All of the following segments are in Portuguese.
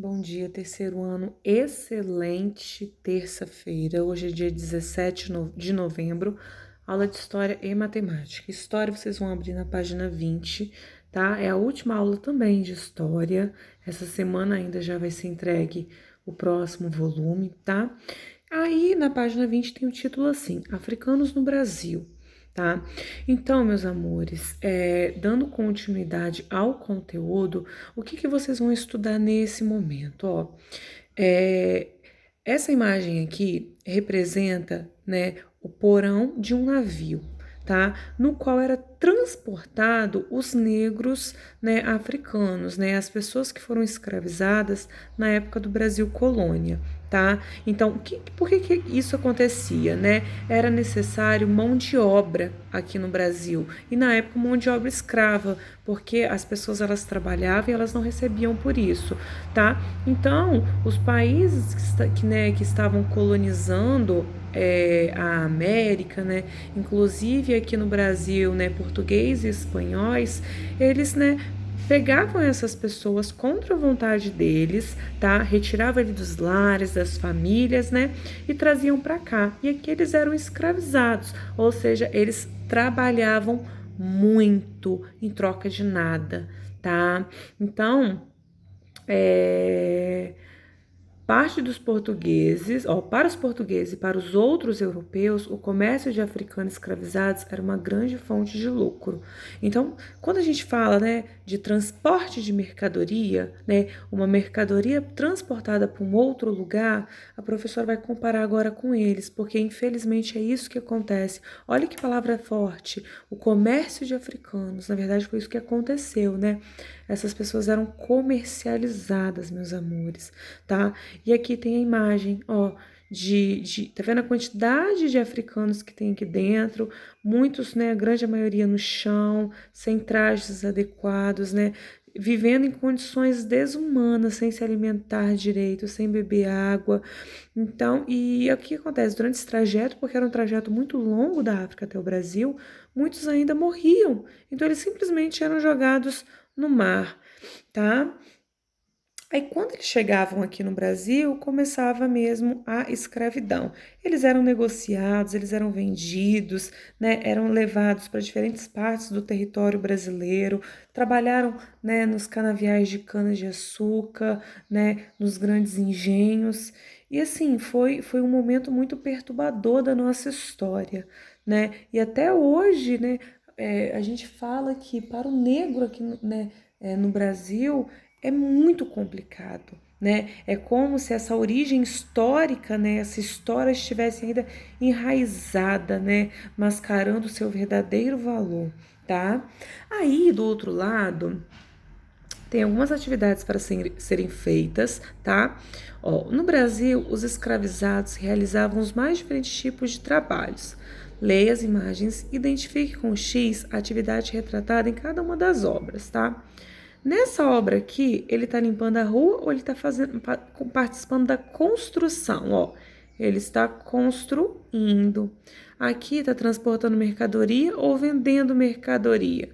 Bom dia, terceiro ano, excelente terça-feira. Hoje é dia 17 de novembro, aula de História e Matemática. História vocês vão abrir na página 20, tá? É a última aula também de História. Essa semana ainda já vai ser entregue o próximo volume, tá? Aí na página 20 tem o título assim: Africanos no Brasil. Tá? Então, meus amores, dando continuidade ao conteúdo, o que vocês vão estudar nesse momento? Ó, é, essa imagem aqui representa, né, o porão de um navio, tá? No qual era transportado os negros, né, africanos, né, as pessoas que foram escravizadas na época do Brasil colônia, tá? Então, por que isso acontecia, né? Era necessário mão de obra aqui no Brasil e na época mão de obra escrava, porque as pessoas elas trabalhavam e elas não recebiam por isso, tá? Então, os países que estavam colonizando a América, né, inclusive aqui no Brasil, né, portugueses e espanhóis, eles, né, pegavam essas pessoas contra a vontade deles, tá? Retiravam eles dos lares, das famílias, né? E traziam para cá. E aqui eles eram escravizados, ou seja, eles trabalhavam muito em troca de nada, tá? Então, parte dos portugueses, para os portugueses e para os outros europeus, o comércio de africanos escravizados era uma grande fonte de lucro. Então, quando a gente fala, né, de transporte de mercadoria, né, uma mercadoria transportada para um outro lugar, a professora vai comparar agora com eles, porque infelizmente é isso que acontece. Olha que palavra forte, o comércio de africanos. Na verdade, foi isso que aconteceu, né? Essas pessoas eram comercializadas, meus amores, tá? E aqui tem a imagem, ó, tá vendo a quantidade de africanos que tem aqui dentro? Muitos, né, a grande maioria no chão, sem trajes adequados, né? Vivendo em condições desumanas, sem se alimentar direito, sem beber água. Então, e o que acontece? Durante esse trajeto, porque era um trajeto muito longo da África até o Brasil, muitos ainda morriam. Então, eles simplesmente eram jogados no mar, tá? Aí, quando eles chegavam aqui no Brasil, começava mesmo a escravidão. Eles eram negociados, eles eram vendidos, né, eram levados para diferentes partes do território brasileiro, trabalharam, né, nos canaviais de cana-de-açúcar, né, nos grandes engenhos. E assim, foi um momento muito perturbador da nossa história, né? E até hoje, né, a gente fala que para o negro aqui, né, no Brasil, é muito complicado, né? É como se essa origem histórica, né, essa história estivesse ainda enraizada, né, mascarando o seu verdadeiro valor, tá? Aí, do outro lado, tem algumas atividades para serem feitas, tá? Ó, no Brasil, os escravizados realizavam os mais diferentes tipos de trabalhos. Leia as imagens, identifique com X a atividade retratada em cada uma das obras, tá? Nessa obra aqui, ele está limpando a rua ou ele está participando da construção? Ó, ele está construindo. Aqui está transportando mercadoria ou vendendo mercadoria?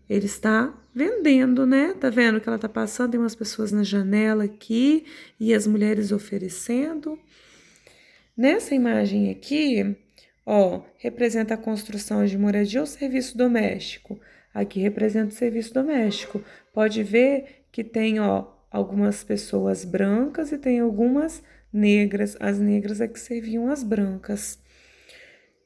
Ele está vendendo, né? Tá vendo que ela tá passando, tem umas pessoas na janela aqui e as mulheres oferecendo. Nessa imagem aqui, ó, representa a construção de moradia ou serviço doméstico. Aqui representa o serviço doméstico. Pode ver que tem, ó, algumas pessoas brancas e tem algumas negras. As negras é que serviam as brancas.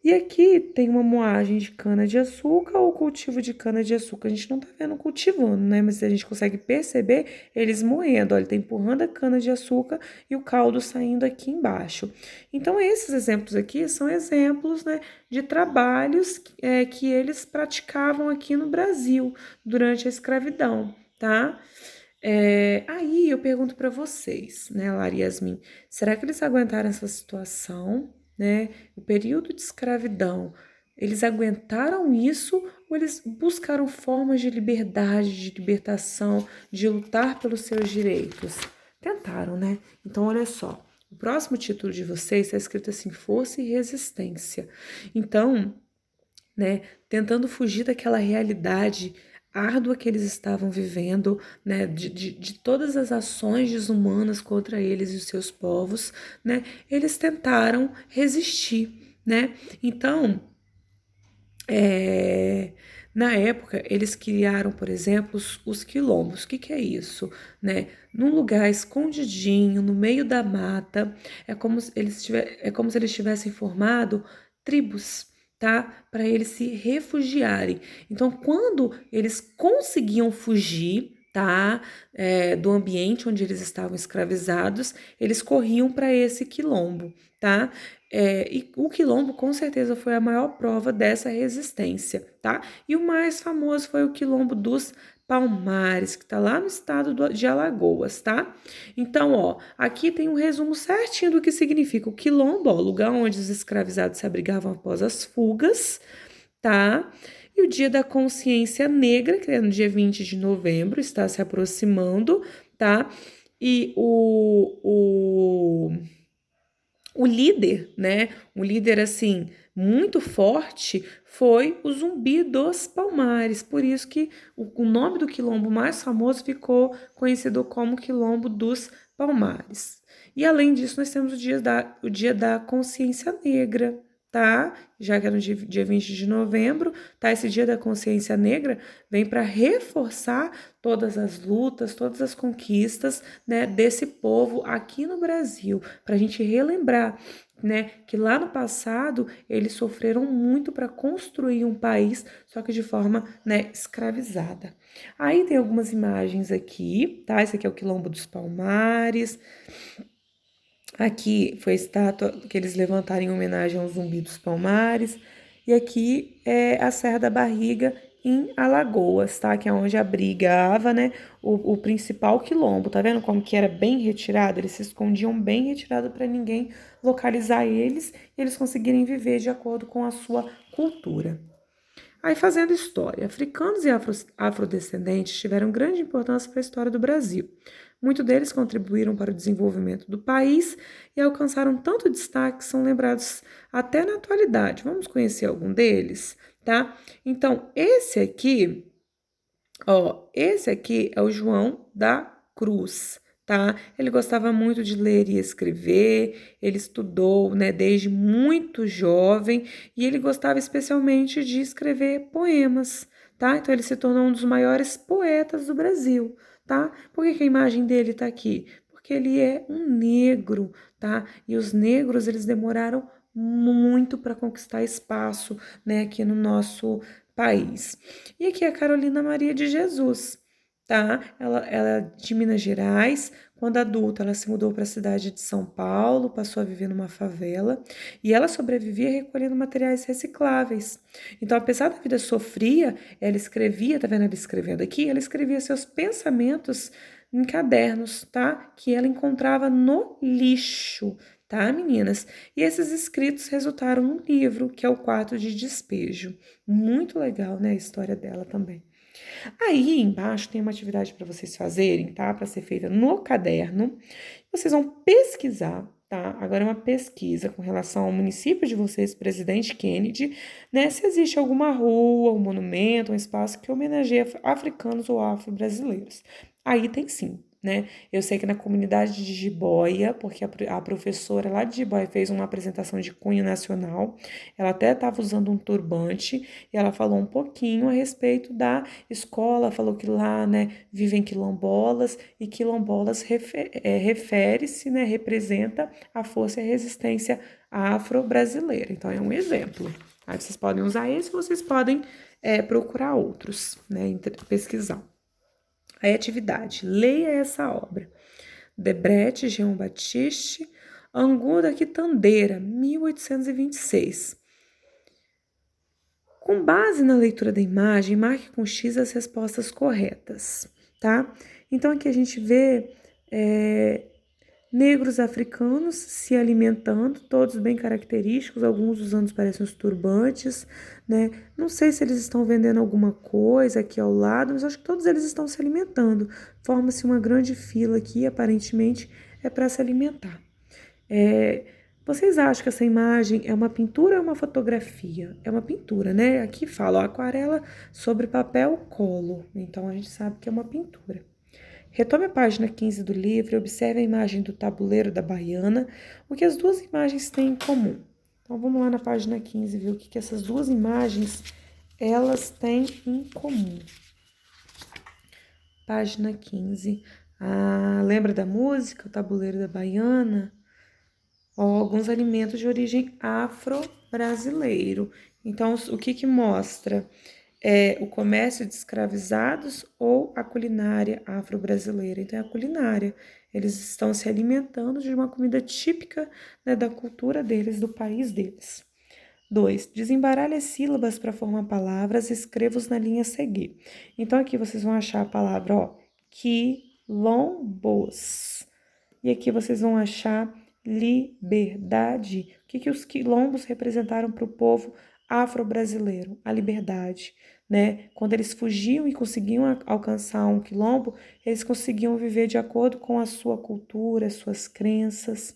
E aqui tem uma moagem de cana-de-açúcar ou cultivo de cana-de-açúcar. A gente não tá vendo cultivando, né? Mas a gente consegue perceber eles moendo. Olha, ele tá empurrando a cana-de-açúcar e o caldo saindo aqui embaixo. Então, esses exemplos aqui são exemplos, né, de trabalhos que eles praticavam aqui no Brasil durante a escravidão, tá? Aí eu pergunto para vocês, né, Lara e Yasmin, será que eles aguentaram essa situação, né? O período de escravidão, eles aguentaram isso ou eles buscaram formas de liberdade, de libertação, de lutar pelos seus direitos? Tentaram, né? Então, olha só, o próximo título de vocês está escrito assim: Força e Resistência. Então, né, tentando fugir daquela realidade árdua que eles estavam vivendo, né, de todas as ações desumanas contra eles e os seus povos, né, eles tentaram resistir, né? Então, na época, eles criaram, por exemplo, os quilombos. O que que é isso? Né? Num lugar escondidinho, no meio da mata, é como se eles tivessem formado tribos, tá? Para eles se refugiarem. Então, quando eles conseguiam fugir, tá? Do ambiente onde eles estavam escravizados, eles corriam para esse quilombo, tá? E o quilombo com certeza foi a maior prova dessa resistência, tá? E o mais famoso foi o quilombo dos Palmares, que está lá no estado de Alagoas, tá? Então, ó, aqui tem um resumo certinho do que significa o quilombo, ó, lugar onde os escravizados se abrigavam após as fugas, tá? E o Dia da Consciência Negra, que é no dia 20 de novembro, está se aproximando, tá? E o líder, né, um líder assim muito forte, foi o Zumbi dos Palmares. Por isso que o nome do quilombo mais famoso ficou conhecido como Quilombo dos Palmares. E além disso, nós temos o dia da Consciência Negra, tá? Já que é no dia 20 de novembro, tá? Esse dia da Consciência Negra vem para reforçar todas as lutas, todas as conquistas, né, desse povo aqui no Brasil, para a gente relembrar, né, que lá no passado eles sofreram muito para construir um país, só que de forma, né, escravizada. Aí tem algumas imagens aqui, tá? Esse aqui é o Quilombo dos Palmares. Aqui foi a estátua que eles levantaram em homenagem ao Zumbi dos Palmares. E aqui é a Serra da Barriga em Alagoas, tá? Que é onde abrigava, né, o principal quilombo. Tá vendo como que era bem retirado? Eles se escondiam bem retirado para ninguém localizar eles e eles conseguirem viver de acordo com a sua cultura. Aí, fazendo história, africanos e afrodescendentes tiveram grande importância para a história do Brasil. Muitos deles contribuíram para o desenvolvimento do país e alcançaram tanto destaque que são lembrados até na atualidade. Vamos conhecer algum deles, tá? Então, esse aqui é o João da Cruz, tá? Ele gostava muito de ler e escrever, ele estudou, né, desde muito jovem e ele gostava especialmente de escrever poemas, tá? Então ele se tornou um dos maiores poetas do Brasil, tá? Por que a imagem dele tá aqui? Porque ele é um negro, tá? E os negros, eles demoraram muito para conquistar espaço, né, aqui no nosso país. E aqui é a Carolina Maria de Jesus, tá? Ela é de Minas Gerais. Quando adulta, ela se mudou para a cidade de São Paulo, passou a viver numa favela e ela sobrevivia recolhendo materiais recicláveis. Então, apesar da vida sofria, ela escrevia, tá vendo ela escrevendo aqui? Ela escrevia seus pensamentos em cadernos, tá? Que ela encontrava no lixo, tá, meninas? E esses escritos resultaram num livro, que é o Quarto de Despejo. Muito legal, né, a história dela também. Aí embaixo tem uma atividade para vocês fazerem, tá? Para ser feita no caderno. Vocês vão pesquisar, tá? Agora é uma pesquisa com relação ao município de vocês, Presidente Kennedy, né? Se existe alguma rua, um monumento, um espaço que homenageia africanos ou afro-brasileiros. Aí tem sim, né? Eu sei que na comunidade de Jiboia, porque a professora lá de Jiboia fez uma apresentação de cunho nacional, ela até estava usando um turbante e ela falou um pouquinho a respeito da escola, falou que lá, né, vivem quilombolas e quilombolas refere-se, né, representa a força e a resistência afro-brasileira. Então é um exemplo. Aí vocês podem usar esse, vocês podem procurar outros, né, pesquisar. Aí, atividade. Leia essa obra. Debrecht, Jean Baptiste, Angu da Quitandeira, 1826. Com base na leitura da imagem, marque com X as respostas corretas, tá? Então, aqui a gente vê negros africanos se alimentando, todos bem característicos, alguns usando parecem os turbantes, né? Não sei se eles estão vendendo alguma coisa aqui ao lado, mas acho que todos eles estão se alimentando. Forma-se uma grande fila aqui, aparentemente é para se alimentar. Vocês acham que essa imagem é uma pintura ou é uma fotografia? É uma pintura, né? Aqui fala, ó, aquarela sobre papel colo. Então, a gente sabe que é uma pintura. Retome a página 15 do livro e observe a imagem do tabuleiro da baiana, o que as duas imagens têm em comum. Então, vamos lá na página 15 ver o que essas duas imagens elas têm em comum. Página 15. Ah, lembra da música, o tabuleiro da baiana? Ó, alguns alimentos de origem afro-brasileiro. Então, o que mostra? É o comércio de escravizados ou a culinária afro-brasileira? Então, é a culinária. Eles estão se alimentando de uma comida típica, né, da cultura deles, do país deles. 2. Desembaralhe as sílabas para formar palavras e escreva-os na linha a seguir. Então, aqui vocês vão achar a palavra, ó, quilombos. E aqui vocês vão achar liberdade. O que os quilombos representaram para o povo afro-brasileiro? A liberdade, né? Quando eles fugiam e conseguiam alcançar um quilombo, eles conseguiam viver de acordo com a sua cultura, suas crenças.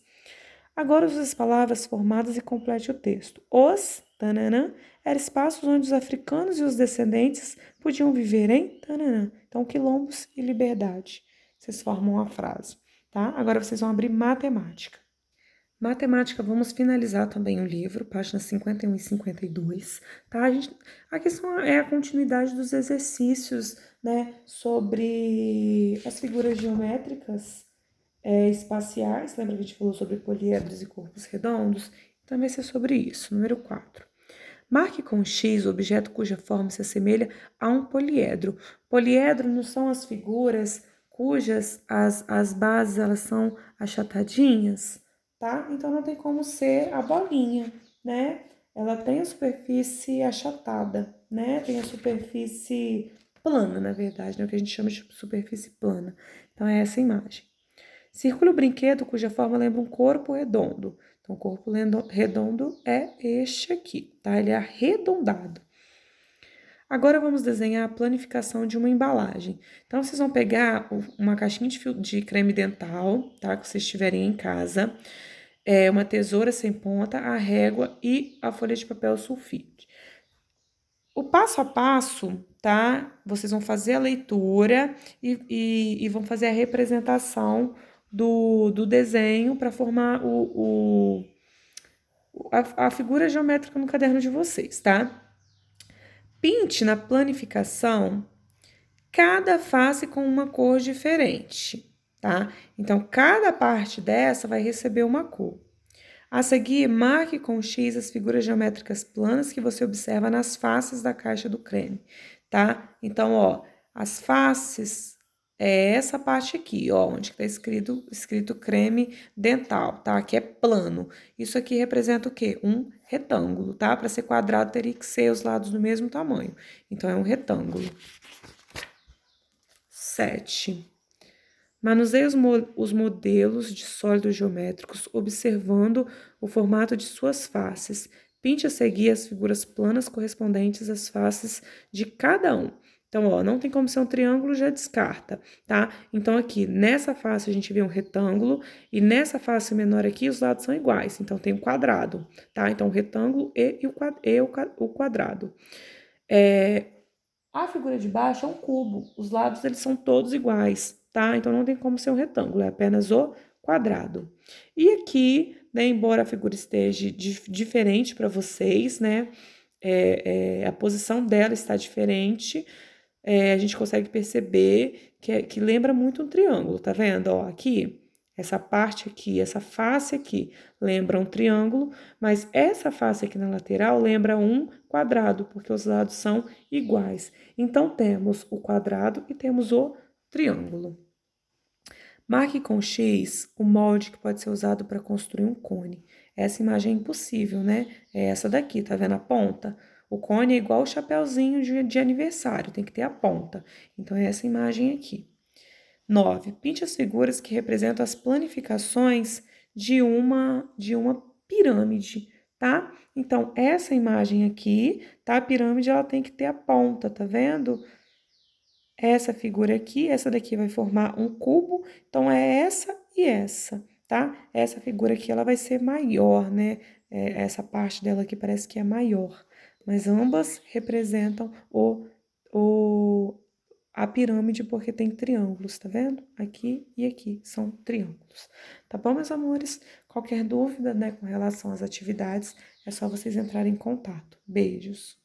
Agora use as palavras formadas e complete o texto. Os, tananã, eram espaços onde os africanos e os descendentes podiam viver em tananã. Então, quilombos e liberdade. Vocês formam a frase, tá? Agora vocês vão abrir matemática. Matemática, vamos finalizar também o livro, páginas 51 e 52, tá? A questão é a continuidade dos exercícios, né, sobre as figuras geométricas espaciais, lembra que a gente falou sobre poliedros e corpos redondos? Então vai ser sobre isso. Número 4. Marque com X o objeto cuja forma se assemelha a um poliedro. Poliedro não são as figuras cujas as bases elas são achatadinhas, tá? Então não tem como ser a bolinha, né? Ela tem a superfície achatada, né? Tem a superfície plana, na verdade, né? O que a gente chama de superfície plana. Então é essa imagem. Circula o brinquedo cuja forma lembra um corpo redondo. Então, o corpo redondo é este aqui, tá? Ele é arredondado. Agora vamos desenhar a planificação de uma embalagem. Então, vocês vão pegar uma caixinha de creme dental, tá? Que vocês tiverem em casa, uma tesoura sem ponta, a régua e a folha de papel sulfite. O passo a passo, tá? Vocês vão fazer a leitura e vão fazer a representação do desenho para formar a figura geométrica no caderno de vocês, tá? Pinte na planificação cada face com uma cor diferente, tá? Então, cada parte dessa vai receber uma cor. A seguir, marque com X as figuras geométricas planas que você observa nas faces da caixa do creme, tá? Então, ó, as faces é essa parte aqui, ó, onde está escrito creme dental, tá? Que é plano. Isso aqui representa o quê? Um retângulo, tá? Para ser quadrado, teria que ser os lados do mesmo tamanho. Então, é um retângulo. 7. Manuseie os modelos de sólidos geométricos, observando o formato de suas faces. Pinte a seguir as figuras planas correspondentes às faces de cada um. Então, ó, não tem como ser um triângulo, já descarta, tá? Então, aqui, nessa face a gente vê um retângulo e nessa face menor aqui os lados são iguais. Então, tem um quadrado, tá? Então, o retângulo e o quadrado. A figura de baixo é um cubo. Os lados, eles são todos iguais, tá? Então, não tem como ser um retângulo, é apenas o quadrado. E aqui, né, embora a figura esteja diferente para vocês, né, a posição dela está diferente, a gente consegue perceber que lembra muito um triângulo, tá vendo? Ó, aqui, essa parte aqui, essa face aqui lembra um triângulo, mas essa face aqui na lateral lembra um quadrado, porque os lados são iguais. Então, temos o quadrado e temos o triângulo. Marque com X o molde que pode ser usado para construir um cone. Essa imagem é impossível, né? É essa daqui, tá vendo a ponta? O cone é igual o chapéuzinho de aniversário, tem que ter a ponta. Então, é essa imagem aqui. 9. Pinte as figuras que representam as planificações de uma pirâmide, tá? Então, essa imagem aqui, tá? A pirâmide, ela tem que ter a ponta, tá vendo? Essa figura aqui, essa daqui vai formar um cubo, então é essa e essa, tá? Essa figura aqui, ela vai ser maior, né? Essa parte dela aqui parece que é maior, mas ambas representam a pirâmide porque tem triângulos, tá vendo? Aqui e aqui são triângulos. Tá bom, meus amores? Qualquer dúvida, né, com relação às atividades, é só vocês entrarem em contato. Beijos!